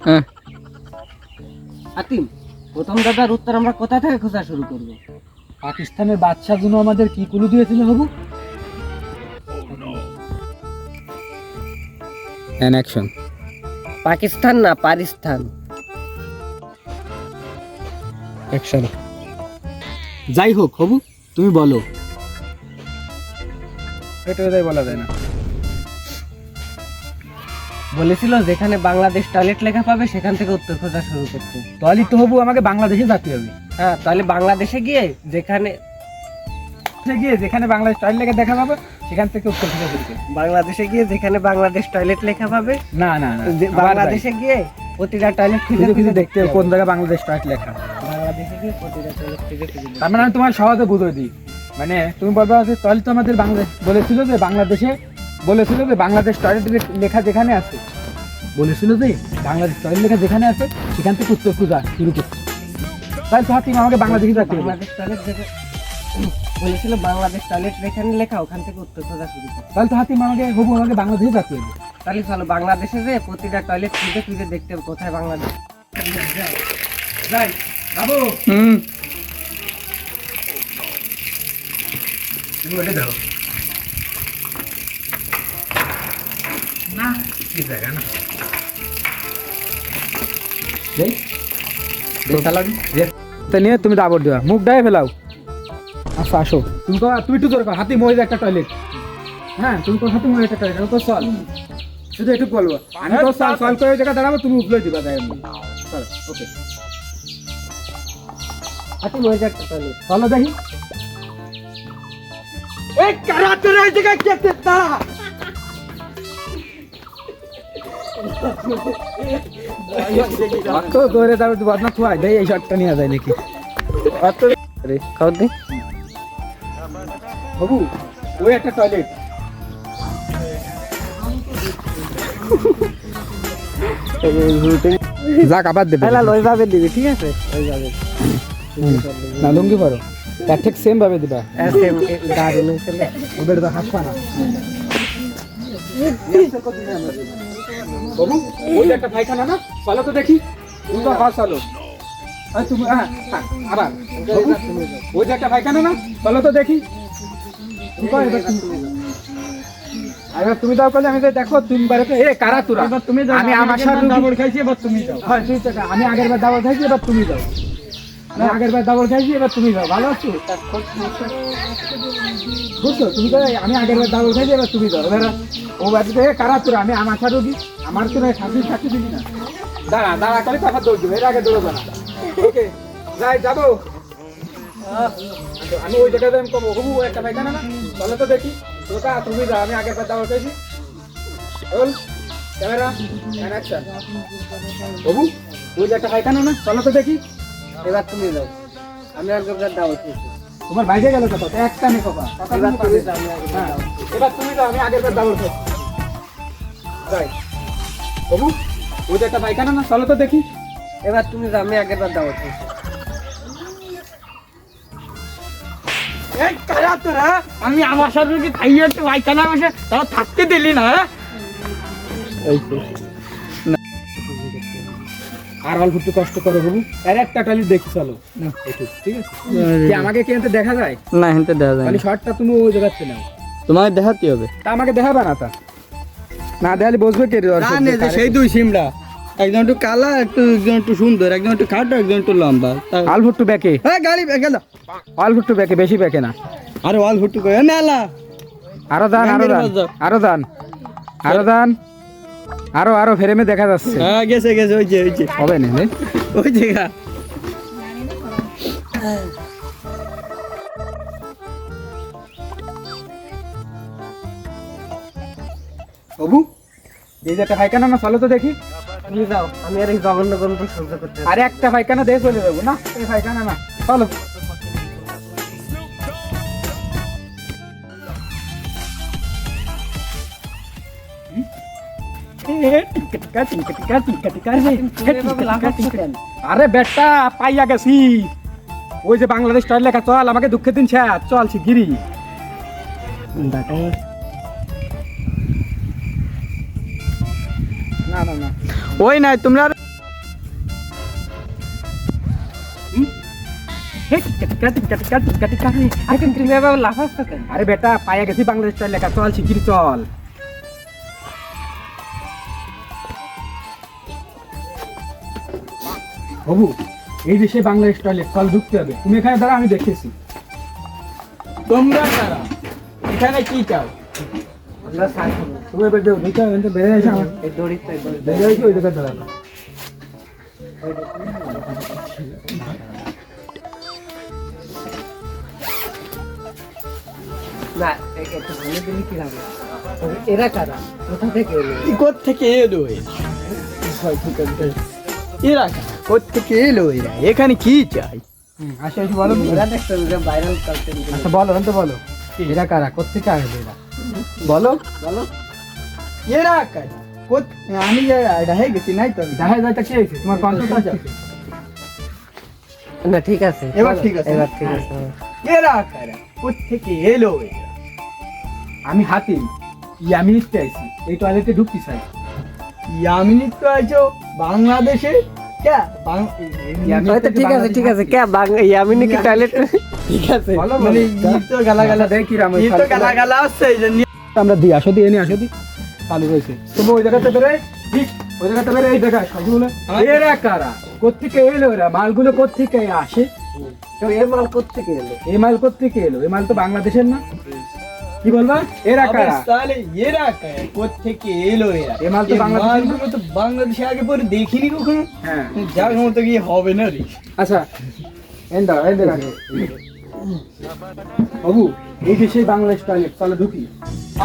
হ্যাঁ হাতিম, প্রথম দাদার উত্তর আমরা কোথা থেকে খোঁজা শুরু করব? পাকিস্তানের বাদশাহ জন্য আমাদের কি কুলু দিয়েছিল বাবু? An action. পাকিস্তান না, পাকিস্তান। অ্যাকশন। যাই হোক হবু, তুমি বলো। এটা বলা যায় না। বলেছিল যেখানে বাংলাদেশ টয়লেট লেখা পাবে সেখান থেকে উত্তর খোঁজা শুরু করতে। তাহলে তো হবু আমাকে বাংলাদেশে যেতে হবে। হ্যাঁ, তাহলে বাংলাদেশে গিয়ে যেখানে বাংলাদেশ টয়লেট লেখা দেখা পাবে সেখান থেকে উত্তর খুঁজে ফেলতে। বাংলাদেশে গিয়ে যেখানে বাংলাদেশ টয়লেট লেখা পাবে, না না না, বাংলাদেশে গিয়ে প্রতিটা টয়লেট খুঁজে খুঁজে খুঁজে দেখতে হবে কোন জায়গায় বাংলাদেশ টয়লেট লেখা। বাংলাদেশে গিয়ে প্রতিটা টয়লেট খুঁজে খুঁজে দেখতে তার মানে আমি তোমার সহজে বুঝিয়ে দিই। মানে তুমি বলবে যে তাহলে তো আমাদের বাংলাদেশ বলেছিল যে বাংলাদেশ টয়লেট লেখা যেখানে আছে, বলেছিল যে বাংলাদেশ টয়লেট লেখা যেখানে আছে সেখান থেকে উত্তর খোঁজা শুরু করতে। তাহলে তো হাতিম আমাকে বাংলাদেশে যেতে হবে। বাংলাদেশ টয়লেট বলেছিল বাংলাদেশ টয়লেট যেখানে লেখা ওখান থেকে উত্তর খোঁজা শুরু করতে। তাহলে তো হাতিম আমাকে বাংলাদেশে যেতে হবে। তাহলে চলো বাংলাদেশে যে প্রতিটা টয়লেট খুঁজে খুঁজে দেখতে হবে কোথায় বাংলাদেশ। যাই বাবু, তুমি ওটা দাও না, কি জায়গা না নিয়ে তুমি দাবর দেওয়া মুখ ডায়ে ফেলাও। আচ্ছা আসো, তুমি একটু জোর করো, হাতি মহিলা একটা টয়লেট। হ্যাঁ তুমি তো হাতি মহিলা একটা টয়লেট, আমি তো চল শুধু একটু বলবো, আমি তো সল করে জায়গা দাঁড়াবো, তুমি উপলে দিবা। তাই চলো, ওকে। হাতি মহিলা একটা টয়লেট। চলো দেখি। এই কারাতে এই জায়গা কি আছে দাঁড়া। তো করে দাও তো বদনা খুয়াই দেই, এই শটটা নিয়ে যায় নাকি? অত রে খাও দে বাবু, ওই একটা টয়লেট। যাক আবার দেবে, ওইভাবে দিবি, ঠিক আছে? ওইভাবে না লুঙ্গি পরো, তার ঠিক সেম ভাবে দিবা। দারুণ হয়েছিল। ওদের তো হাসপা না বাবু, ওই যে একটা পায়খানা না, চলো তো দেখি। তুমি তো হাস চলো, তুমি আবার বাবু, ওই যে একটা পায়খানা না, চলো তো দেখি। এবার তুমি দাও করলে আমি দেখো তিনবারে তো কারা তোরা। তুমি আমি আমার সাথে দাবড় খাইছি, এবার তুমি দাও। হ্যাঁ ঠিক আছে, আমি আগের বার দাবড় খাইছি, এবার তুমি দাও। না আগের বার দাবড় খাইছি, এবার তুমি দাও। ভালো আছো? বুঝছো? তুমি তো আমি আগের বার দাবড় খাইছি, এবার তুমি দাও। এবার ও বাড়িতে কারা তোরা, আমি আমার সাথে আমার তো শান্তি দিবি না। দাঁড়া করে কথা দৌড় দেবো, এর আগে দৌড়বো না। ওকে যাই যাবো। আমি ওই জায়গাতে আমি কমো হবু, একটা পাইখানা না, চলো তো দেখি। তুমি যাও, আমি আগের বার দাবড় খাইছি। Roll camera action. বাবু, ওই যে একটা পায়খানা না, চলো তো দেখি। এবার তুমি দাও, আমি একবার দাও। তোমার বাইরে গেল কথা, একটা নেই কথা। এবার তুমি দাও, আমি একবার দাও। এবার তুমি দাও, আমি আগের বার দাবড় খাইছি। যাই বাবু, ওই যে একটা পায়খানা না, চলো তো দেখি। এবার তুমি দাও, আমি একবার দাও। আমি আমার সাথে খাইয়ে একটু পায়খানা বসে তাও থাকতে দিলি না। আর অল্প একটু কষ্ট করো বাবু, আর একটা টালি দেখি চলো। ঠিক আছে, কি আমাকে কি এতে দেখা যায় না, হেনতে দেখা যায় খালি শর্টটা তুমি ওই জায়গাতে নাও। তোমাকে দেখাতে হবে। তা আমাকে দেখাবে না, তা না দেখালে বসবে কে? সেই দুই সিমড়া, একজন একটু কালা, একজন একটু সুন্দর, একজন একটু খাটো, একজন একটু লম্বা। অল্প একটু ব্যাকে, গাড়ি গেল, অল্প একটু ব্যাকে, বেশি ব্যাকে না। আরে ওয়াল ফুটু করে মেলা। আরো দান, আরো ফ্রেমে দেখা যাচ্ছে। হ্যাঁ গেছে, ওই যে হবে না ওই জায়গা। বাবু, এই যে একটা পায়খানা না, চলো তো দেখি। তুমি দাও, আমি আর এই জঘন্য গন্ধ সহ্য করতে পারি না। আরে একটা পায়খানা দিয়ে চলে যাবো না, এই পায়খানা না, চলো। আরে বেটা পাইয়া গেছি, ওই যে বাংলাদেশ টয়লেট লেখা, চল আমাকে দুঃখের দিন চল শিগগিরি। না ওই নাই তোমরা আর- তুমি এবার লাফাচ্ছ কেন? আরে বেটা পায়ে গেছি বাংলাদেশ স্টাইল লেখা, চল শিগগিরি চল। বাবু এই দেশে বাংলাদেশ টয়লেট, চল ঢুকতে হবে। তুমি এখানে দাঁড়া, আমি দেখতেছি। তোমরা কারা এখানে কি চাও? আমরা সাইড হবো। তুমি এবার ঢুকে বেড়ে এসে আমার এই দড়িতে বেড়ে এসে ওই জায়গায় দাঁড়াবো। না একটু ভালো দিলে কি হবে? এরা কারা? কোথা থেকে এলো? কি থেকে এলো এরা? এরা কারা? কোত্থেকে এলো এরা? এখানে কি চাই? আসে এসে বলো। এরা দেখতে ভাইরাল কালচার। আচ্ছা বলো, তো বলো এরা কারা, কোথেকে আসবে এরা? বলো বলো। এরা কারা? আমি ঢাহে গেছি নাই তো আমি। দেখা যায় তা কি হয়েছে, তোমার কন্ট্রোল আছে? না ঠিক আছে, এবার ঠিক আছে। এবার ঠিক আছে। এরা কারা? কোত্থেকে এলো এরা? আমি হাতিম, আমি নিতে আইছি, এই টয়লেটে ঢুকতে চাই। ইয়ামিনী তো আছো বাংলাদেশে ক্যা হয়তো ঠিক আছে, ঠিক আছে। কে ইয়ামিনী কি টয়লেট? ঠিক আছে। বলো, মানে বলো। ই তো গালা গালা দেখ কি রাম, ই তো গালা গালা আসছে এই জন্য আমরা দিই, আসো দিই, আসো দিই, চালু রয়েছে। তুমি ওই জায়গাতে বেরোয়, ঠিক ওই জায়গাতে বেরোয়, এই জায়গায় সাজু বলে এরা কারা, কোত্থেকে এলো এরা, মালগুলো কোত্থেকে আসে, তো এর মাল কোত্থেকে এলো? এই মাল কোত্থেকে এলো, এই মাল তো বাংলাদেশের না, কি বলবা? এরা কারা? তাহলে এরা কারা? কোত্থেকে এলো এরা? এ মাল তো এই বাংলাদেশের না? মালগুলো তো বাংলাদেশে আগে পরে দেখিনি কখনো। হ্যাঁ যার মতো কি হবে না রে। আচ্ছা এন্ডা এন্ডা বাবু এই যে সেই বাংলাদেশ টয়লেট, চলো ঢুকি।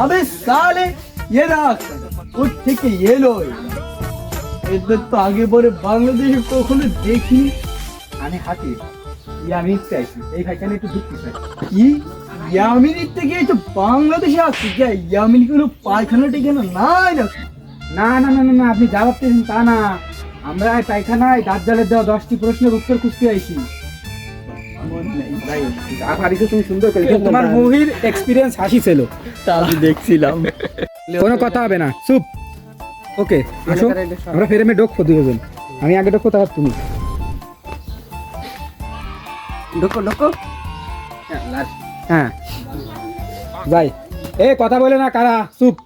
আবে সালে এরা কারা? কোত্থেকে এলো এরা? এদের তো আগে পরে বাংলাদেশে কখনো দেখিনি। আমি হাতিম, আমি নিতে আইছি, এই ভাইখানে একটু ঢুকতে চাই। কি ইয়ামিনীর থেকে এই তো বাংলাদেশে আসছে কে? ইয়ামিনী কোনো পায়খানা টেখানা নাই না? না না না না না, আপনি যা ভাবতেছেন তা না, আমরা এই পায়খানায় দাজ্জালের দেওয়া 10টি প্রশ্নের উত্তর খুঁজতে আইছি। তুমি সুন্দর করে তোমার মুভির এক্সপিরিয়েন্স হাসি ছিল, তা আমি দেখছিলাম। কোনো কথা হবে না, চুপ। ওকে আসো, আমরা ফ্রেমে ঢোকবো দুজন, আমি আগে ঢোকবো তারপর তুমি। ঢোকো ঢোকো। হ্যাঁ যাই, এ কথা বলে না কারা, চুপ।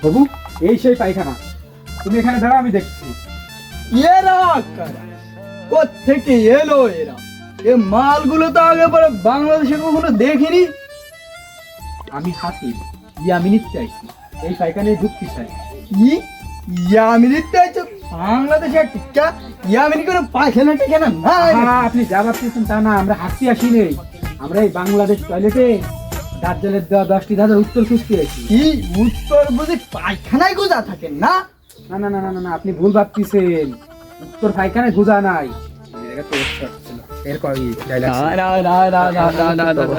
বাবু এই সেই পায়খানা, তুমি এখানে দাঁড়া, আমি দেখছি। এরা কারা? কোত্থেকে এলো এরা? এ মালগুলো তো আগে পরে বাংলাদেশে কখনো দেখিনি। আমি হাতিম, আমি নিতে চাইছি, এই পায়খানায় ঢুকতে চাই। কি ইয়ামিনীর তো আছে বাংলাদেশে টিকা? ইয়ামিনী কোনো পায়খানা টেখানা নাই না? আপনি যা ভাবতেছেন তা না, আমরা হাসতে আসি নেই, আমরা এই বাংলাদেশ টয়লেটে দাজ্জালের দেওয়া 10টি ধাঁধার উত্তর খুঁজতে আছি। কি উত্তর বুঝি পায়খানায় গোজা থাকেন না? না না না না না না, আপনি ভুল ভাবতেছেন, উত্তর পায়খানায় গুজা নাই।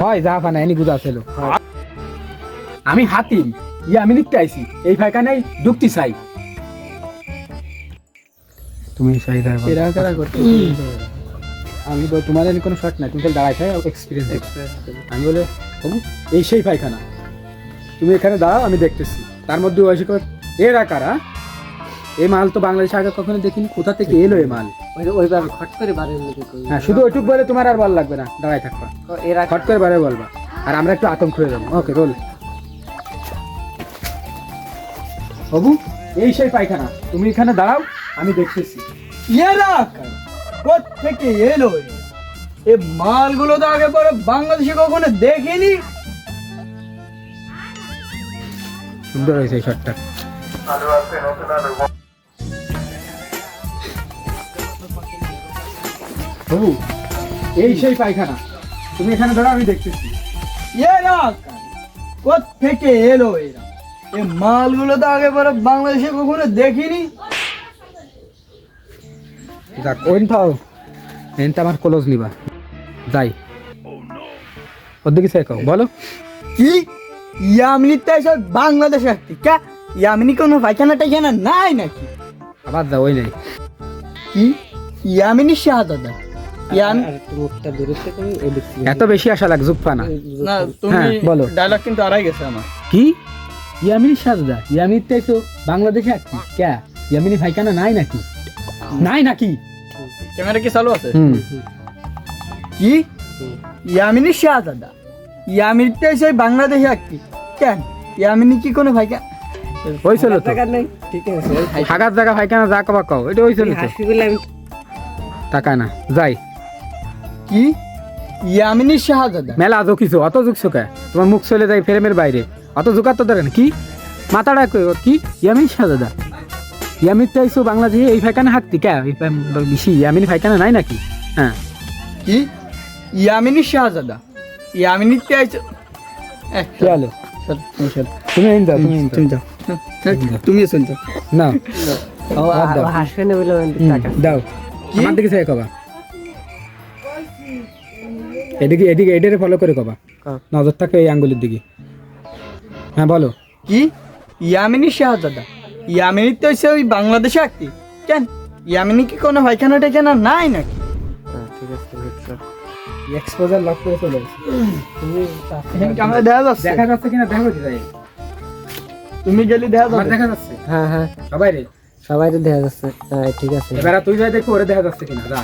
হয় যা ফানা এনি গুজা ছিল। আমি হাতিম, আমি লিখতে আইছি, এই পায়খানায় ঢুকতে চাই। তুমি সেই এরা কারা করতে? আমি তো তোমার এনে কোনো শর্ট নাই, তুমি খালি দাঁড়াই থাকো, এক্সপিরিয়েন্স। আমি বলে বাবু এই সেই পায়খানা, তুমি এখানে দাঁড়াও, আমি দেখতেছি। তার মধ্যে ওই এরা কারা, এই মাল তো বাংলাদেশে আগে কখনো দেখিনি, কোথা থেকে এলো এই মাল? ওইবার খট করে বাড়ির মধ্যে করি। হ্যাঁ শুধু ওইটুক বলে তোমার আর বল লাগবে না, দাঁড়াই থাকবা, এরা ফট করে বারে বলবা, আর আমরা একটু আতঙ্ক হয়ে যাবো। ওকে রোল। বাবু এই সেই পায়খানা, তুমি এখানে দাঁড়াও, আমি দেখতেছি। এরা কারা? কোত্থেকে এলো এরা? এ মালগুলো তো আগে পরে বাংলাদেশে কখনো দেখিনি। সুন্দর হয়েছে এই শটটা। বাবু এই সেই পায়খানা, তুমি এখানে দাঁড়াও, আমি দেখতেছি। এরা কারা? কোত্থেকে এলো এরা? এ মালগুলো তো আগে পরে বাংলাদেশে কখনো দেখিনি। যাক ওইন থাও, এনটা আমার ক্লোজ নিবা, যাই ওদিকে সে কও, বলো। কি ইয়ামিনীর তো এসব বাংলাদেশে আসছে কে? ইয়ামিনী কোনো পায়খানা টাইখানা নাই নাকি? আবার যাও, ওই নাই। কি ইয়ামিনী শাহাদাত? মুখটা দূরত্বে করি, এই দেখছি। এত বেশি আশা লাগ জুপ্পা না। না হ্যাঁ, বলো। ডায়লগ কিন্তু আড়াই গেছে আমার। কি ইয়ামিনী শাহজাদা ইয়ামিনী তো বাংলাদেশে একটি ক্যা ইয়ামিনী ভাইখানা নাই নাকি নাই নাকি ক্যামেরা কি চালু আছে হুম কি ইয়ামিনী শাহজাদা ইয়ামিনী তো সেই বাংলাদেশে একটি কেন ইয়ামিনী কি কোনো ভাইকা হয়েছিল তো টাকা নেই ঠিক আছে থাকার জায়গা ভাইখানা যা কবা কও এটা হয়েছিল তো হাসি বলে আমি টাকা না যাই কি ইয়ামিনী শাহজাদা মেলা ঝুঁকিছো অত ঝুঁকছো কে তোমার মুখ চলে যায় ফ্রেমের বাইরে অত ঝুঁকার তো দরকার নেই। কি মাথাটা কি ইয়ামিনী শাহজাদা ইয়ামিনী তো আইসো বাংলাদেশে এই ভাইখানা হাঁকতি কে বেশি ইয়ামিনী ভাইখানা নাই নাকি হ্যাঁ কি ইয়ামিনী শাহজাদা ইয়ামিনী তে আইছো কি হলো তুমি এনে দাও তুমি এনে দাও। তুমি শুনছো না ও বাদ দাও। হাসবে না বলে আমি টাকা দাও আমার দিকে চাই কবা এদিকে এদিকে এটারে ফলো করে কবা নজর থাকে এই আঙ্গুলের দিকে হ্যাঁ বলো কি ইয়ামিনী শাহজাদা ইয়ামিনী তো ওই বাংলাদেশে একটি কেন ইয়ামিনী কি কোনো ভাইখানা টাইখানা নাই নাকি ঠিক আছে বুঝছো এক্সপোজার লক করে চলে তুমি এখানে ক্যামেরা দেখা যাচ্ছে দেখা যাচ্ছে কিনা দেখো যাই তুমি গেলি দেখা আমার যাবে দেখা যাচ্ছে হ্যাঁ হ্যাঁ সবাই রে সবাই তো দেখা যাচ্ছে হ্যাঁ ঠিক আছে এবার তুই যাই দেখো ওরে দেখা যাচ্ছে কিনা যা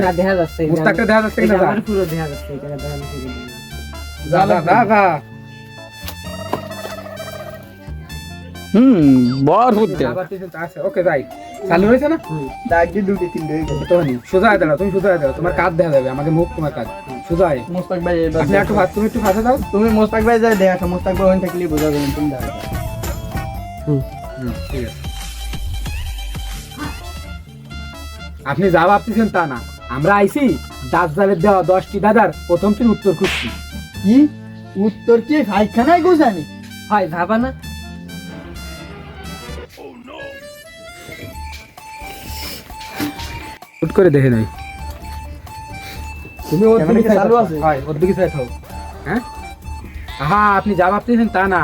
না দেখা যাচ্ছে এটা মুস্তাকটা দেখা যাচ্ছে এটা কিনা যা আমার পুরো দেখা যাচ্ছে এটা দেখা যাচ্ছে যা যা যা বড় হতে আবার তুই আছে ওকে যাই চালু হয়েছে না দাগি দুটি তিনটে হয়ে গেছে তো নি সোজা দাঁড়াও তুমি সোজা দাঁড়াও তোমার কাজ দেখা যাবে আমাকে মুখ তোমার কাজ সোজা আয় মোস্তাক ভাই এবার আপনি একটু তুমি একটু ফাঁসে দাও তুমি মোস্তাক ভাই যাই দেখা মোস্তাক ভাই ওখানে থাকলে বোঝা যাবে তুমি দেখা ঠিক আছে আপনি যা ভাবতেছেন তা না আমরা আইছি দাজ্জালের দেওয়া 10টি দাদার প্রথমটির উত্তর খুঁজছি কি উত্তর কি ভাইখানায় গোজানি হয় যাবা না শুট করে দেখে নই তুমি ওর ক্যামেরা দিকে কি চালু চালু আছে আছে? হয় ওর দিকে চাই থাও হ্যাঁ হ্যাঁ আপনি যা ভাবতেছেন তা না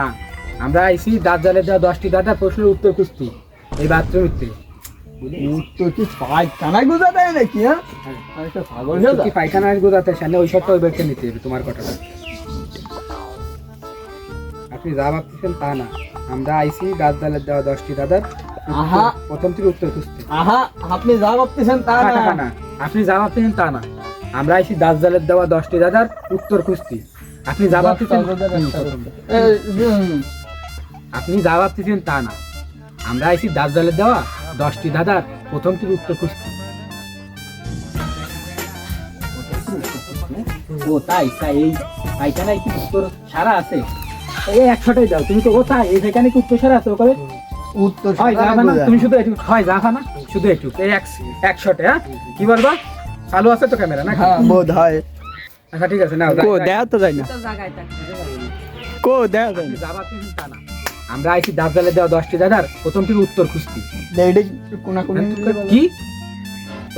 আমরা আইছি দাজ্জালের দেওয়া 10টি দাদার প্রশ্নের উত্তর খুঁজছি এই বাথরুমের থেকে উত্তর কি ভাইখানায় গোজা দেয় নাকি হ্যাঁ আমি তো পাগল হয়ে কি পায়খানা গোদাতে সামনে ওই শটটা ওই বেরকে নিতে হবে তোমার কথাটা আপনি যা ভাবতেছেন তা না আমরা আইসি দাজ্জালের দেওয়া 10টি দাদার আহা। প্রথমটির উত্তর খুঁজতে আহা আপনি যা ভাবতেছেন তা টাকা না না আপনি যা ভাবতেছেন তা না আমরা আইসি দাজ্জালের দেওয়া 10টি দাদার উত্তর খুঁজতে আপনি যা ভাবতেছেন আপনি যা ভাবতেছেন তা না আমরা আইসি দাজ্জালের দেওয়া 10টি দাদার প্রথমটির উত্তর খুঁজতে ও তাই তাই এই পায়খানায় কি উত্তর সারা আছে এই 100টাই দাও তুমি তো ও তাই এই পায়খানায় কি উত্তর সারা আছে ওকে উত্তর হয় যাবা না তুমি শুধু একটু হয় যাবা না শুধু একটু এই 100টে হ্যাঁ কি বলবা চালু আছে তো ক্যামেরা না হ্যাঁ বোধ হয় আচ্ছা ঠিক আছে নাও কো দেখা তো যায় না তো জায়গায় থাকতে কো দেখা যায় আপনি যাবা তুমি তা না আমরা আইছি দাজ্জালের দেওয়া 10টি দাদার প্রথমটির উত্তর খুঁজছি না এইটা কোনা কোন কি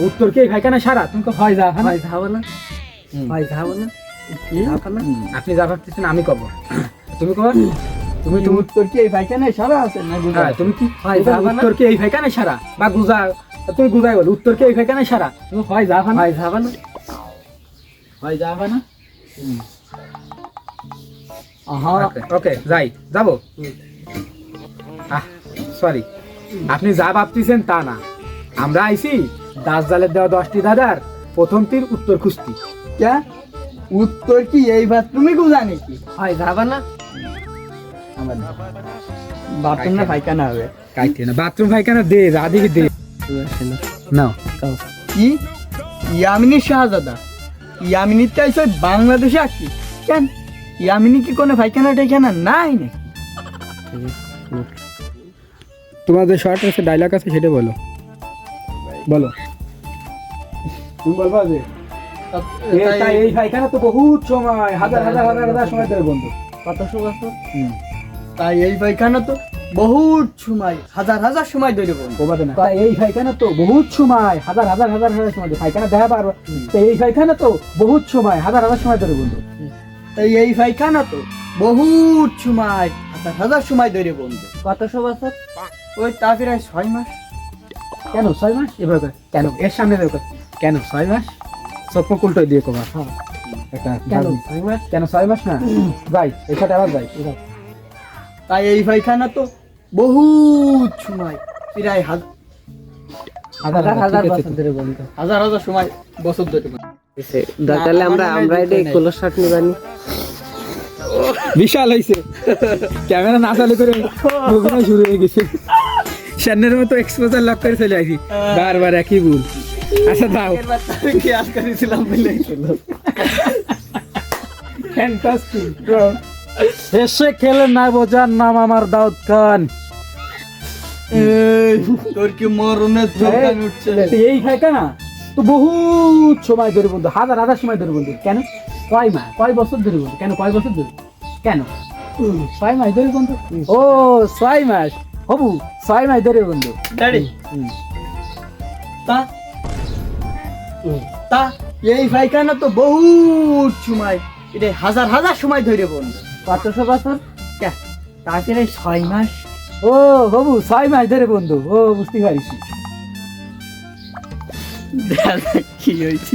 উত্তর কি এখানে সারা তুমি তো হয় যাবা না হয় যাবা না হয় যাবা না কি যাবা না আপনি যা ভাবতেছেন আমি কব তুমি কব তুমি তুমি তুমি উত্তর কি এই ভাইখানায় সারা আছে না গোজা হ্যাঁ তুমি কি হয় যাবা না? উত্তর কি এই ভাইখানে সারা বা গুজা তুমি গুজাই বল উত্তর কি এই ভাইখানে সারা তুমি হয় যাবা না হয় যাবা না হয় যাবা না আহা ওকে যাই যাবো সরি আপনি যা ভাবতেছেন তা না আমরা আইছি দাজ্জালের দেওয়া 10টি দাদার প্রথমটির উত্তর খুঁজতি क्या উত্তর কি এই বাথরুমে গোজা নাকি হয় যাবা না বাথরুম না পায়খানা হবে কাইতে না বাথরুম পায়খানা দে রাদিকে দে নাও কি ইয়ামিনী শাহজাদা ইয়ামিনী তো এসে বাংলাদেশে আসছি কেন ইয়ামিনী কি কোনো পায়খানা টাইখানা নাই নাকি তোমাদের শর্ট আছে ডায়লগ আছে সেটা বলো বলো তুমি বলবা যে এই পায়খানা তো বহুত সময় হাজার হাজার হাজার হাজার সময় ধরে বন্ধু কত সময় আছে? তাই এই পায়খানা তো বহুত সময় হাজার হাজার সময় ধরে বলবো কোবাতে না তা এই পায়খানা তো বহুত সময় হাজার হাজার হাজার হাজার সময় ধরে পায়খানা দেখা পারবো তো এই পায়খানা তো বহুত সময় হাজার হাজার সময় ধরে বন্ধু তাই এই পায়খানা তো বহুত সময় হাজার হাজার সময় ধরে বলবো কত সময় আছে? ওই তা প্রায় 6 মাস কেন 6 মাস এভাবে কেন এর সামনে দেখো কেন 6 মাস সব উল্টো দিয়ে কবা একটা কেন দাবি। 6 মাস? কেন 6 মাস না যাই এখানে আবার যাই তাই এই পায়খানা তো বহুত সময় প্রায় হাজার হাজার হাজার ঠিক আছে বছর ধরে বন্ধ হাজার হাজার সময় বছর ধরে দরকার হলে আমরা এটাই কোলো শার্ট নিবানি বিশাল হয়েছে ক্যামেরা না চালু করে অভিনয় শুরু হয়ে গেছে সামনের মতো এক্সপোজার লক করে চলে আসি বারবার একই ভুল আচ্ছা দাও খেয়াল করেছিলাম বলে ফ্যান্টাস্টিক এসে খেলে না বোঝার নাম আমার দাউদ খান এই, তোর কি মরণের চোখান উঠছে এই খাইকা না তো বহুত সময় ধরে বন্ধু হাজার হাজার সময় ধরে বন্ধু কেন কয় বছর ধরে বন্ধু কেন কয় বছর ধরে কেন 6 মাস ধরে বন্ধু ও 6 মাস হবু 6 মাস ধরে বন্ধু ড্যাডি তা তা এই পায়খানা তো বহুত সময় এটা হাজার হাজার সময় ধরে বন্ধু 400 বছর তারপরে 6 মাস ও হবু 6 মাস ধরে বন্ধু ও বুঝতে পারিস কি হয়েছে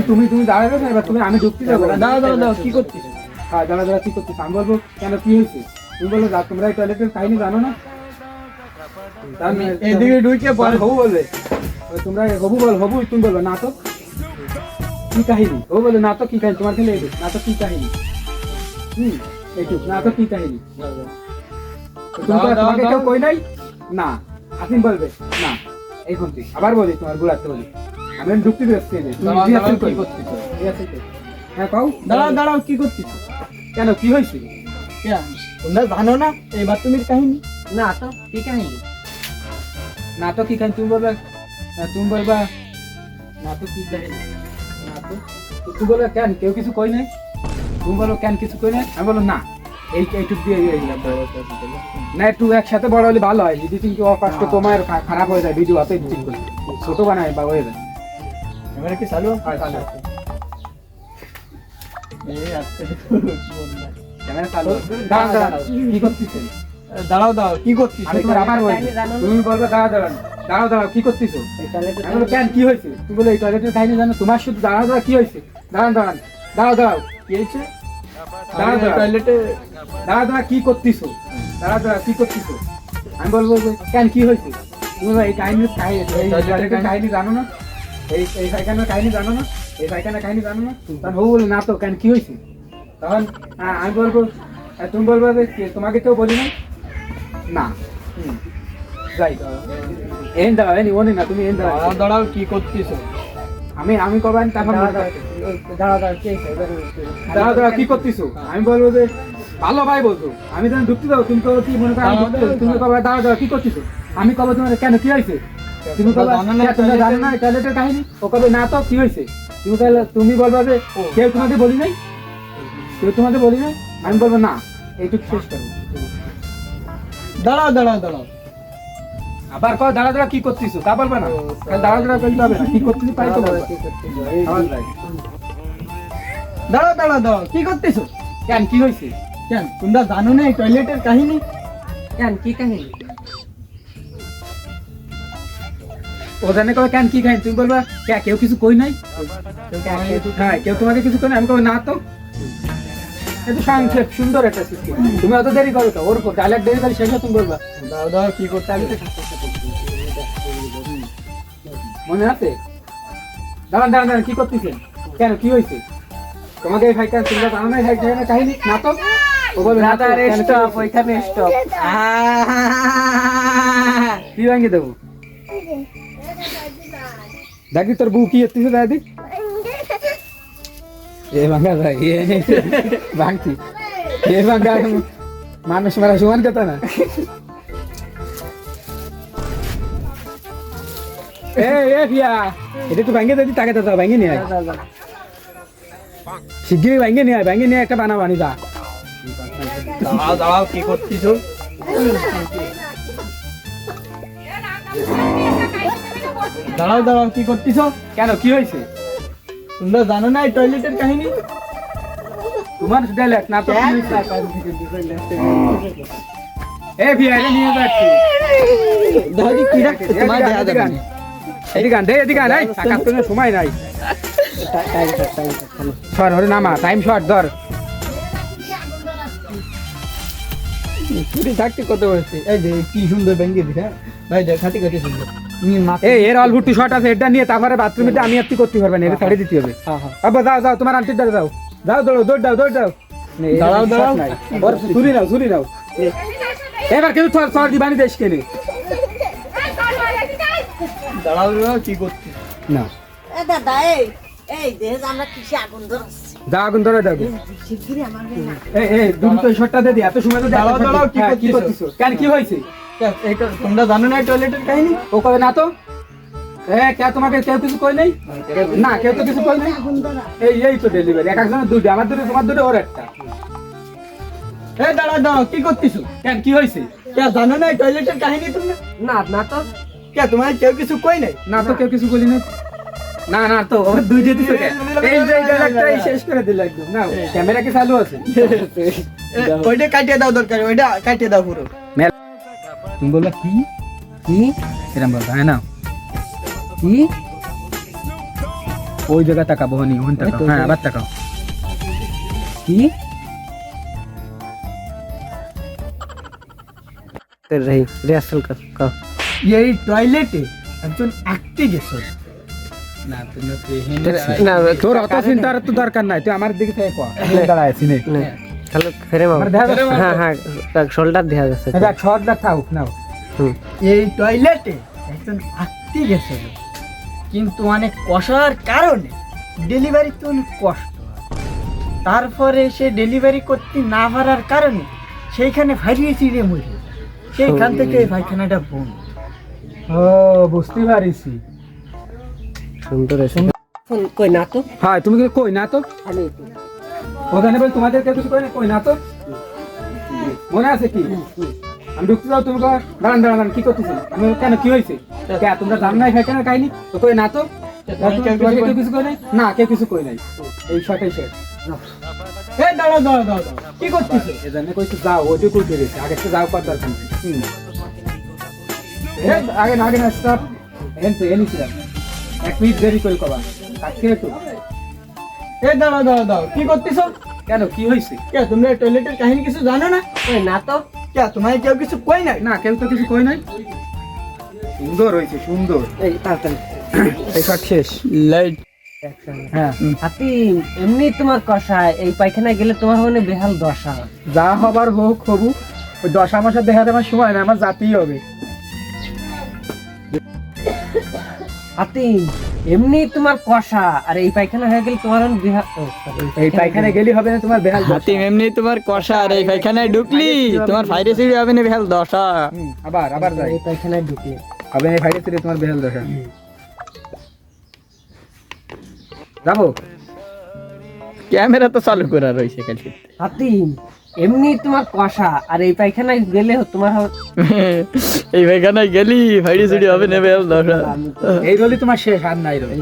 তুমি দাঁড়াবে না এবার তুমি আমি যুক্তি দেবো দাও কি করছিস হ্যাঁ দাঁড়া কি করছিস আমি বলবো কেন কি হয়েছে তুমি বলো তোমরা এই টয়লেটের কাহিনী জানো না এদিকে ঢুকে পরে হবু বলবে তোমরা হবু তুমি বলবে নাটক কি কাহিনী হবু বলে নাটক কি কাহিনী তোমার খেলে এইটুক নাটক কি কাহিনী এইটুক নাটক কি কাহিনী তোমাকে কেউ কই নাই না আসিম বলবে না এই ফোনটি আবার বলি তোমার গুলাতে বলি আমি যুক্তি দিচ্ছি কি করছিস হ্যাঁ কাউ দাঁড়াও কি করছিস কেন কি হয়েছে তোমরা জানো না এই বাথরুমের কাহিনী না তো কি কাহিনী নাটক কি কাহিনী তুমি বলবে নাটক কি কাহিনী নাটক তুমি বলো কেন কেউ কিছু কই নাই তুমি বলো কেন কিছু কই নাই আমি বলো না এইটুক দিয়ে না একটু একসাথে বড় হলে ভালো হয় যদি কিন্তু অপাষ্ট তোমার খারাপ হয়ে যায় ভিডিও অত এডিটিং করে ছোট বানায় বা হয়ে যায় এবারে কি চালু ক্যামেরা চালু কি করতেছেন দাঁড়াও কি করছিস আমি তোমার আবার বলছি তুমি বলবে দাঁড়াও কি করতেছো আমি বলবো কেন কি হয়েছে তুমি বলে এই টয়লেটের কাহিনী জানো তোমার শুধু দাঁড়াও কি হয়েছে দাঁড়াও কি হয়েছে টয়লেটে দাঁড়া কি করতেছো কি করতেছো আমি বলবো যে, কেন কি হয়েছে তুমি বলো, এই টয়লেটের কাহিনী জানো না এই পায়খানার কাহিনী জানো না এই পায়খানার কাহিনী জানো না তখন হবু বলে না তো কেন কি হয়েছে তখন আমি বলবো তুমি বলবো যে তোমাকে কেউ বলি না যাই এন দাঁড়াও ওনে না তুমি এন দাঁড়াও কি করছিস আমি কবেন তারপর দাঁড়া কে দাঁড়া কি করতেছো আমি বলবো যে ভালো ভাই বলতো আমি তখন ঢুকতে যাবো তুমি কবে কি মনে করো তুমি কবে দাঁড়া কি করতেছো আমি কবে তোমার কেন কি হয়েছে তুমি কবে তোমরা জানো না টয়লেটের কাহিনী ও কবে না তো কি হয়েছে তুমি বলবা যে কেউ তোমাকে বলি নাই আমি বলবো না এইটুকু শেষ করবো দাঁড়াও আবার কয় দাঁড়া কি করতেছো তা বলবে না দাঁড়া বলতে হবে না কি করতেছো তাই তো বলবে দাঁড়াও কি করছিস কেন কি হয়েছে কেন তোমরা জানো না এই টয়লেটের কাহিনী কেন কি কাহিনী ও জানে কবে কেন কি খাই তুমি বলবা কেউ কিছু কই নাই হ্যাঁ কেউ তোমাকে কিছু কই নাই আমি কবে না তো এটা সংক্ষেপ সুন্দর একটা সিস্টেম তুমি অত দেরি করো তো ওর ডায়লগ দেরি করে শেষ তুমি বলবা দাও কি করতে আমি মনে আছে দাঁড়ান কি করতেছেন কেন কি হয়েছে তোমাকে এই ফাইকার তোমরা জানো না এই ফাইকার কাহিনী না তো ও বলবে না দাদা স্টপ ওইখানে স্টপ কি ভাঙিয়ে দেবো দেখি তোর বউ কি এসেছে দাদি এ ভাঙা ভাই ভাঙছি এ ভাঙা মানুষ মারা সমান কথা না এ ভিয়া এটা তো ভাঙে দিদি তাকে তো ভাঙে নিয়ে আয় শিগগিরই ভাঙে নিয়ে একটা বানি যা দাঁড়াও কি করছিস দাঁড়াও কি করছিস কেন কি হয়েছে তোমরা জানো না এই টয়লেটের কাহিনী তোমার ডায়লগ না তো এ ভিয়া এটা নিয়ে যাচ্ছি দাদি কি রাখছে তোমার দেয়া যাবে না এদিকে আন এই টাকা তোর সময় নাই টাইম চলো। সর ওরে নামা, টাইম শর্ট ধর। ছুটি থাকতে কত হয়েছে, এই যে কি সুন্দর ব্যাঙ্গে দিছে, হ্যাঁ ভাই দেখ খাটি খাটি সুন্দর। এই এর অল ভুট্টি শর্ট আছে, এটা নিয়ে তারপরে বাথরুমে আমি আর তুই করতে পারবে না, এটা ছাড়ে দিতে হবে। হ্যাঁ হ্যাঁ আব্বা যাও যাও, তোমার আন্টির দ্বারা যাও, যাও দৌড়ো, দৌড় দাও, দৌড় দাও। দাঁড়াও, দাঁড়াও। ছুরি নাও, ছুরি নাও। এবার কিন্তু সর দিবানি দেশ কেনে দাঁড়াও রে, কি করছিস? না এ দাদা এই দেখ আমরা কিসে আগুন ধরছি যাও, আগুন ধরে দাও। শিগগিরই আমার এই দ্রুত এই শর্টটা দিয়ে দি, এত সময় তো দাঁড়াও, দাঁড়াও, কি হ্যাঁ, কি করতেছো? করতেছো? কেন কি হয়েছে? এটা তোমরা জানো না টয়লেটের কাহিনী? ও কবে না তো কে তোমাকে কেউ কিছু কই নাই? না কেউ তো কিছু কই নাই। এই তো ডেলিভারি, এক একজনের দুটো, আমার দুটো, তোমার দুটো, ওর একটা। এই দাঁড়াও দাঁড়াও, কি করতেছো? কেন কি হয়েছে? কে জানো না টয়লেটের কাহিনী তোমরা? না না তো কে তোমার কেউ কিছু কই নাই? না তো কেউ কিছু বলি না। না না তো ওর দুই যে দিছো কেন? এই যে ডাইরেক্টটাই শেষ করে দিল একদম। না ক্যামেরা কি চালু আছে? ওইটা কাটিয়ে দাও, দরকার ওইটা কাটিয়ে দাও পুরো। তুমি বললা কি কি এরকম বলতো, হ্যাঁ না কি ওই জায়গা তাকাবো, হনি ওখান তাকাও, হ্যাঁ আবার তাকাও। কি कर रही रिहर्सल कर এই টয়লেটে একজন আটকে গেছে। না তুমি না তোর অত চিন্তার তো দরকার নাই, তুই আমার দিকে থেকে কয়া দাঁড়ায় আছি নে। চলো ফেরে মারো। আমার দেখা যাচ্ছে? হ্যাঁ হ্যাঁ শোল্ডার দেখা যাচ্ছে। দেখ শর্টটা থাক নাও। হুম এই টয়লেটে একজন আটকে গেছে, কিন্তু অনেক কষার কারণে ডেলিভারিতে অনেক কষ্ট হয়। তারপরে সে ডেলিভারি করতে না পারার কারণে সেইখানে ফাইরিয়ে চিড়ে মরে যায়। সেইখান থেকে এই পায়খানাটা বন্ধ। ও বুঝতে পারিছি। সুন্দর আছে ফোন কই না তো হ্যাঁ তুমি কি কই না তো আমি ওখানে বল তোমাদের কেউ কিছু কই না, কই না তো মনে আছে কি? আমি ঢুকতে যাও, তুমি কও দাঁড়ান দাঁড়ান দাঁড়ান, কি করতেছো? আমি কেন কি হয়েছে? কে তোমরা জানো না এখানে কাহিনী তো, কই না তো তোমাকে কেউ কিছু কই নাই? না কেউ কিছু কই নাই। এই শর্টই শেষ। এই দাঁড়াও দাঁড়াও দাঁড়াও দাঁড়াও, কি করতেছো? এজন্য কইছি যাও, ওইটুকু উঠে গেছে, আগে তো যাও কর দরকার নেই। আগে না আগে না স্টপ, এনিছিলাম 1 মিনিট দেরি করে কবা আজকে একটু। এই দাঁড়াও দাঁড়াও দাঁড়াও, কি করতেছো? কেন কি হয়েছে? কে তোমরা টয়লেটের কাহিনী কিছু জানো না? কই না তো কে তোমার কেউ কিছু কই নাই? না কেউ তো কিছু কই নাই। সুন্দর হয়েছে, সুন্দর। এই তাড়াতাড়ি এই শট শেষ। লাইট হ্যাঁ হাতি এমনি তোমার কষা, এই পায়খানায় গেলে তোমার মানে বেহাল দশা। যা হবার হোক হবু, ওই 10 মাসের দেখাতে আমার সময় না, আমার জাতিই হবে। হাতি এমনি তোমার কষা, আর এই পায়খানা হয়ে গেলে তোমার মানে বেহাল এই পায়খানে গেলি হবে না তোমার বেহাল দশা। হাতিম এমনি তোমার কষা, আর এই পায়খানায় ঢুকলি তোমার ফাইরে সিঁড়ি হবে না বেহাল দশা। আবার আবার যাই, এই পায়খানায় ঢুকলে হবে না ফাইটে ছিল তোমার বেহাল দশা। যাবো ক্যামেরা তো চালু করা রয়েছে খালি। হাতি এমনি তোমার কষা, আর এই পায়খানায় গেলে তোমার এই পায়খানায় গেলি ফাইরে সিঁড়ি হবে না বেহাল দশা। এই রলি তোমার শেষ, আর নাই রলি।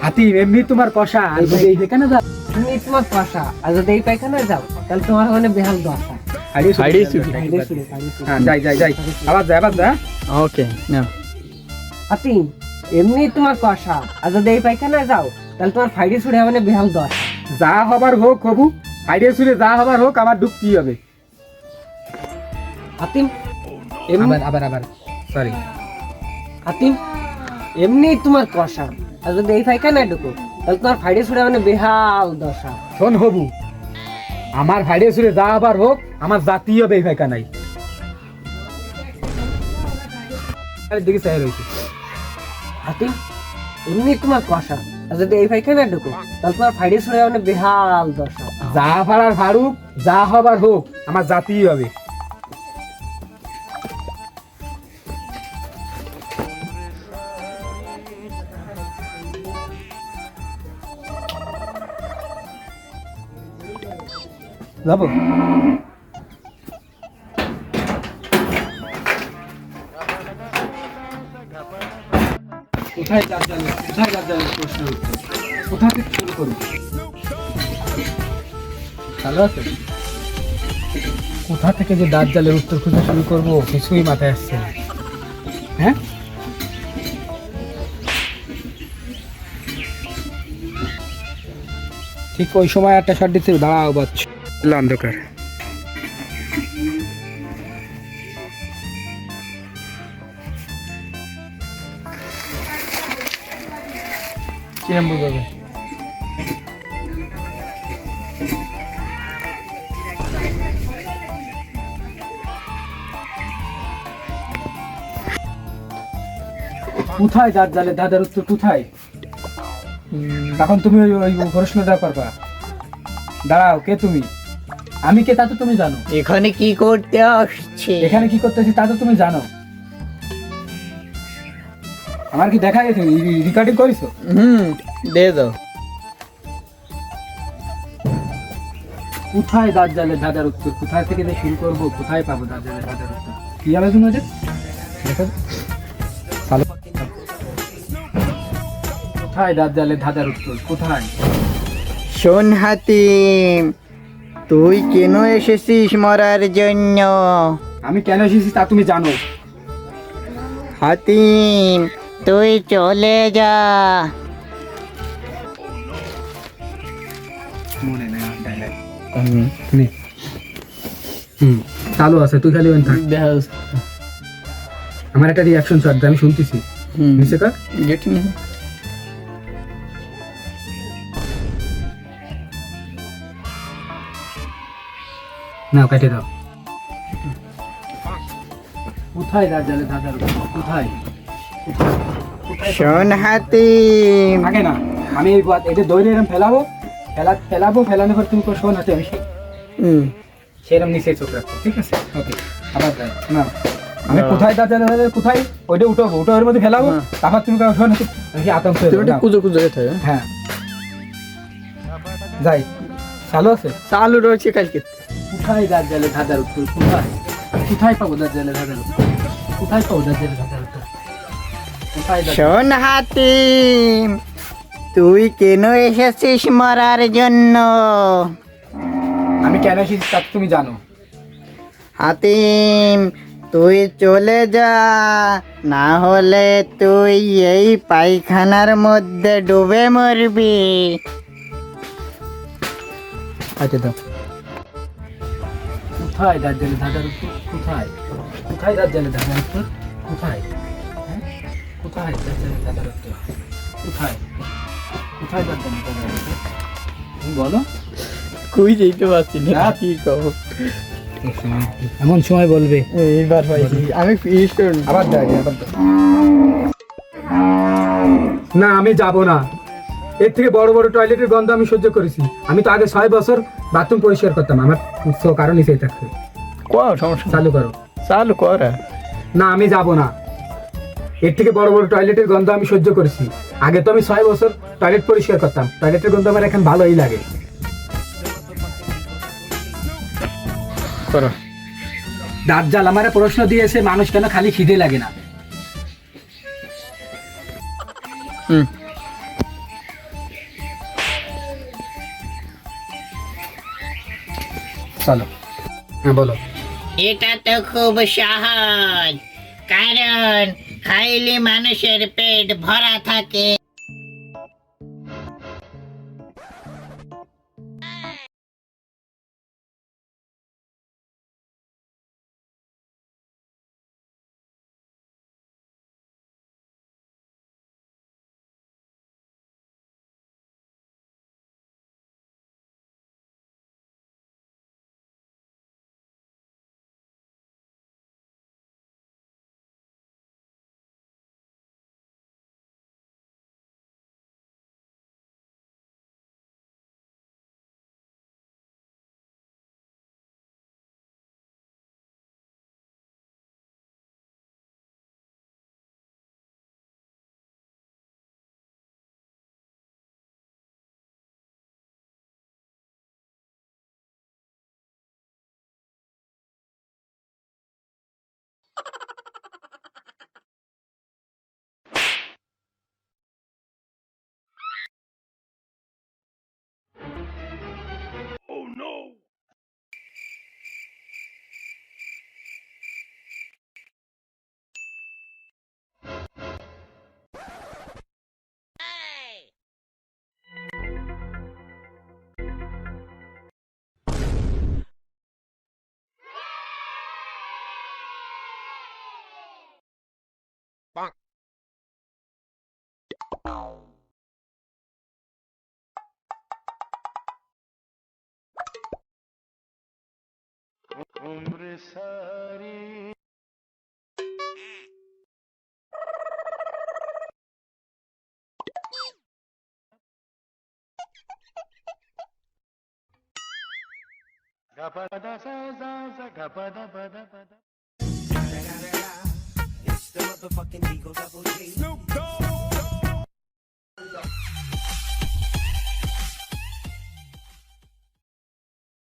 হাতি এমনি তোমার কষা, আর যদি এই যেখানে যাও এমনি তোমার কষা, আর যদি এই পায়খানায় যাও তাহলে তোমার মানে বেহাল দশা। ফাইরে সিঁড়ি। হ্যাঁ যাই যাই যাই, আবার যাই আবার যা। ওকে না হাতি এমনি তোমার কষা, আর যদি এই পায়খানায় যাও তাহলে তোমার ফাইডে ছুড়ে হবে না বেহাল দশা। যা হবার হোক হবু, হাইডে সুরে যা হবার হোক আমার ঢুকতেই হবে। হাতিম এমনি আবার আবার আবার সরি। হাতিম এমনি তোমার কষা, আর যদি এই পায়খানায় ঢুকো তাহলে তোমার ফাইডে ছুড়ে হবে না বেহাল দশা। শোন হবু, আমার হাইডে সুরে যা হবার হোক আমার জাতীয় হবে এই ফাঁকা নাই। দিকে চাই রয়েছে। হাতিম এমনি তোমার কষা, আর যদি এই পায়খানায় ঢুকো তাহলে তোমার ফাইডে ছুড়ে হবে না বেহাল দশা। যা ভাড়ার ভাড়ুক যা হবার হোক আমার জাতীয় হবে। যাবো কোথায় যাবে, কোথায় যাবে প্রশ্ন, কোথা থেকে শুরু করবো? ভালো আছে? কোথা থেকে যে দাঁত জালের উত্তর খুঁজে শুরু করবো কিছুই মাথায় আসছে না। হ্যাঁ ঠিক ওই সময় একটা শট দিতে দাঁড়াও বাচ্চা অন্ধকার। কিরম বুঝাবে? কোথায় দাঁত জালে দাদার উত্তর কোথায়? তখন তুমি ওই ওই প্রশ্নটা করবা। দাঁড়াও, কে তুমি? আমি কে তা তো তুমি জানো। এখানে কি করতে আসছে? এখানে কি করতেছি তা তো তুমি জানো। আমার কি দেখা গেছে? রেকর্ডিং করেছো? দে দাও। কোথায় দাঁত জালে দাদার উত্তর? কোথায় থেকে যে শুরু করবো? কোথায় পাবো দাঁত জালে দাদার উত্তর? কি আলোচনা যে কোথায় দাঁত জালে দাদার উত্তর কোথায়? শোন হাতিম, তুই কেন এসেছিস মরার জন্য? আমি কেন এসেছি তা তুমি জানো। হাতিম, তুই চলে যা। মনে নেই আমার dialogue। নে। চালু আছে, তুই খালি ওখানে থাক। আমার একটা রিয়াকশন শট আমি শুনতেছি। নিচে কার গেট নি। না কেটে দাও। কোথায় দাঁত জালে দাদার উত্তর কোথায়? শোন হাতিম, থাকে না, আমি এই এটা দৌড়ে এরকম ফেলাবো, ফেলানোর পর তুমি শোন হাতে আমি সেরকম নিচে চোখ রাখবো, ঠিক আছে? ওকে, আবার যাই না, আমি কোথায় দাঁত জালে দাদার কোথায় ওইটা উঠাবো, ওর মধ্যে ফেলাবো, তারপর তুমি শোন হাতে আমি আতঙ্ক হয়ে যাবো। কুজো কুজো থাকে। হ্যাঁ যাই, চালু আছে। চালু রয়েছে কালকে। কোথায় দাঁত জালে দাদার উত্তর কোথায়? কোথায় পাবো দাঁত জালে দাদার উত্তর? কোথায় পাবো দাঁত জালে দাদার উত্তর কোথায়? শোন হাতিম, তুই কেন এসেছিস মরার জন্য? আমি কেন এসেছি তা তুমি জানো। হাতিম, তুই চলে যা, না হলে তুই এই পায়খানার মধ্যে ডুবে মরবি। আচ্ছা দাও। কোথায় দাঁত জালে দাদার উত্তর কোথায়? কোথায় দাঁত জালে দাদার উত্তর কোথায়? হ্যাঁ? কোথায় দাঁত জালে দাদার উত্তর কোথায়? কোথায় দাঁত জালে দাদার উত্তর তুমি বলো। কই যেতে পারছি না, না। কি কব? এমন সময় বলবে। এইবার পাইছি আমি, ফিস করুন। আবার দাও, আবার দাও। না আমি যাব না, এর থেকে বড় বড় টয়লেটের গন্ধ আমি সহ্য করেছি। আমি তো আগে 6 বছর বাথরুম পরিষ্কার করতাম, আমার কারণ নিচেই থাকতে। কোন সমস্যা? চালু করো। চালু কর। না আমি যাব না, এর থেকে বড় বড় টয়লেটের গন্ধ আমি সহ্য করেছি। আগে তো আমি 6 বছর টয়লেট পরিষ্কার করতাম, টয়লেটের গন্ধ আমার এখন ভালোই লাগে। করো। দাঁত জাল আমারে প্রশ্ন দিয়েছে, মানুষ কেন খালি খিদে লাগে না? চলো, হ্যাঁ বলো। এটা তো খুব সহজ, কারণ খাইলে মানুষের পেট ভরা থাকে। Gapada sa za za gapada pada pada.